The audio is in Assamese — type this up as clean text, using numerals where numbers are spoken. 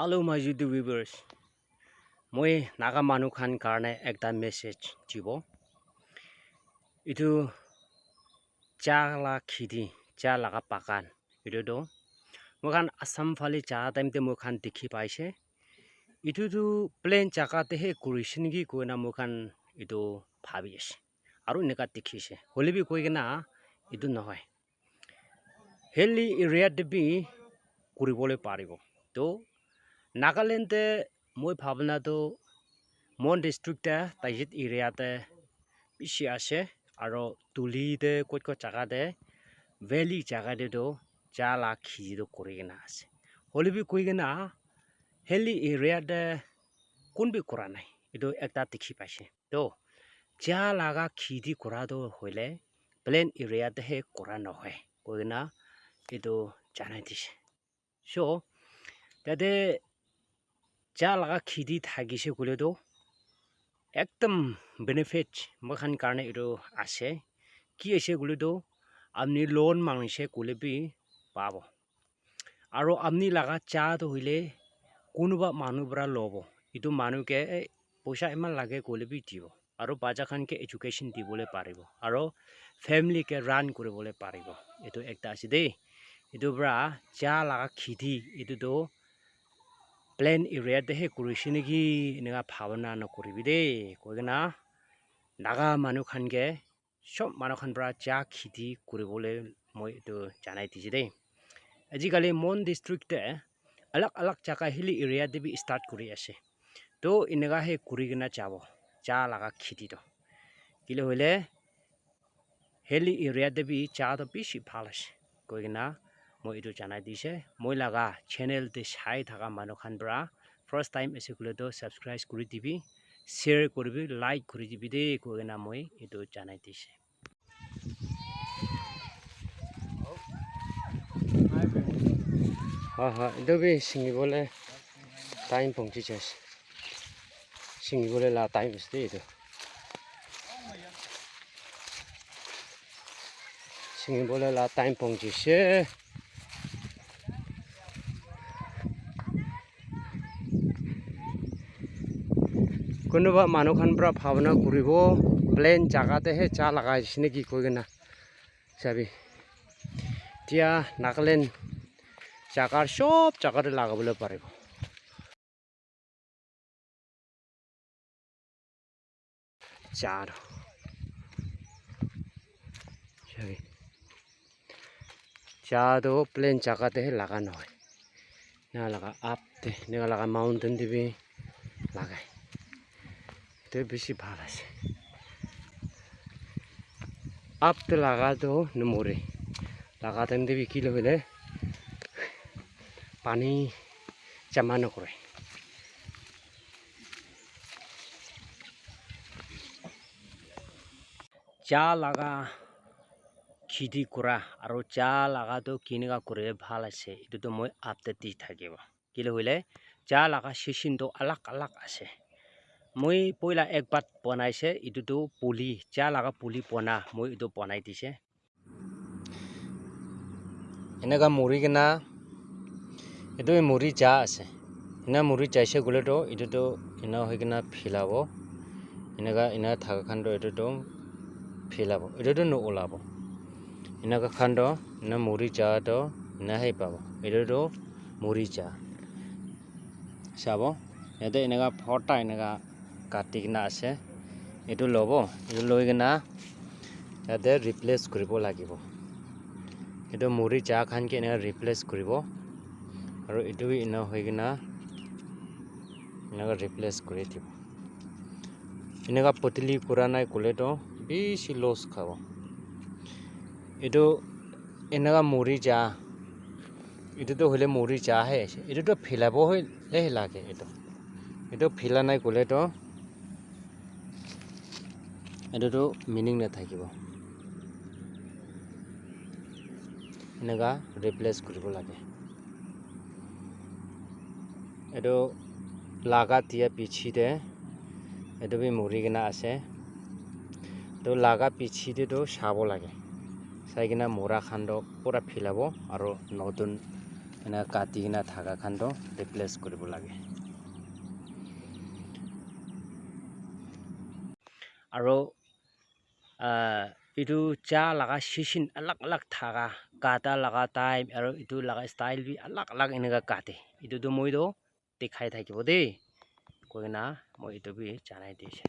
Hello my YouTube viewers. Moi naga manu khan karne ekta message jibo. Itu cha la khidi, cha laga pakan. Itu do mokhan Assam phale cha time te mokhan dikhi paise. Itu tu plain jaka te he kurishin gi koina mokhan itu bhabi ase. Aru neka dikhise. Hole bi koi na itu nohoy. Hilly area te bi kuribole paribo. To Nagaland moi bhavna to Mon district tajit area te bishi ase aro tuli de koi jaga de valley jaga de do cha la khiji do korigena ase holibi koigena hilly area de kunbi kora nai edo ekta dikhi paise to cha laga khidi kora do hoile plain area de he kora no hoy koigena edo janai dise so tade cha laga khidi thagise gole do একদম বেনিফিট মখান কারণে এটো আছে কি আছে গুলি তো আপনি লোন মাংসে কুলেবি পাব আর আপনি লাগা চা তো হইলে কোনোবা মানুবরা লব এটো মানুকে পয়সা ইমান লাগে কুলেবি দিব আর বাজা খানকে এডুকেশন দিবলে পারিব আর ফ্যামিলিকে রান কৰিবলে পারিব এটো একটা আছে দেই এটো ব্রা চা লাগা খিদি এটো তো Plain area de he kurishinigi nega bhavana no koribi de koigena naga manu khan ge sob manu khan bra cha khiti kuribole moi to janai dise de ajikali Mon district te alak alak jaka hilly area de bi start kuri ase to inega he kurigena chabo cha laga khiti to kile hoile hilly area de bi cha to bishi bhal ase koigena moi itu janai dise moi laga channel te sai thaga manu khan bra first time ase kule to subscribe kuri dibi share koribi like kuri dibi de koigena moi itu janai dise ha itu bi singi bole time pongchi ches singi bole la time is itu singi bole la time pongchi se কোনোবা মানুহ খান পৰা ভাৱনা কৰিব প্লেন জাগাতে হে চা লাগাইছে নেকি কইগনা চাবি তিয়া নাগালেণ্ড জাগাৰ সব জাগাতে লাগাবলৈ পাৰিব চাৰ চাবি চাটো প্লেন জাগাতে হে লাগা নহয় না লাগা আপতে না লাগা মাউন্টেন দিবি লাগাই তো বেশি ভাল আছে আপ তো লাগা তো নমরে লাগা টাইম দেবি কি হইলে পানি জমা নকৰে চা লাগা খিদি কৰা আৰু চা লাগা তো কিনেকা কৰে ভাল আছে এটো তো মই আপডেট দি থাকিব কি হইলে চা লাগা সিজন তো আলাক আলাক আছে মই পয়লা একবাৰ বনাইছে ইটো পুলি চা লাগা পুলি বনা মই ইটো বনাই দিছে এনেকা মুৰি কিনা এটো মুৰি চা আছে এনা মুৰি চাইছে গলে তো ইটো এনা হৈ কিনা ফিলাব এনেকা এনা থাকা খান্ড এটো ফিলাব এটো ন ওলাব এনেকা খান্ড না মুৰি চা তো না হে পাব এটো মুৰি চা চাব এতে এনেকা ফটা এনেকা কাটি কিনা আছে এটো লব এটো লৈ কিনা ইয়াতে ৰিপ্লেস কৰিব লাগিব এটো মুৰি চা খান কে এনেকা ৰিপ্লেস কৰিব আৰু এটো ইনা হৈ কিনা এনেকা ৰিপ্লেস কৰি দিব এনেকা পতলি কৰা নাই কলে তো বেছি লছ খাব এটো এনেকা মুৰি চা এটো তো হলে মুৰি চা হে এটো তো ফিলাব হৈ লাগে এটো ফিলা নাই কলে তো এটো মিনিং না থাকিব এনেকা ৰিপ্লেস কৰিব লাগে এটো লাগা তিয়া পিছিতে এটো বি মুৰি কিনা আছে তো লাগা পিছিতে তো চাব লাগে চাই কিনা মুৰা খান্ড পুৰা ফিলাব আৰু নতুন এনে কাটি কিনা থাকা খানটো ৰিপ্লেচ কৰিব লাগে আৰু itu cha laga shishin alak thaga kata laga time aro itu laga style bi alak enega kate itu do moi do dekhai thakibo de koina moi itu bi janai dise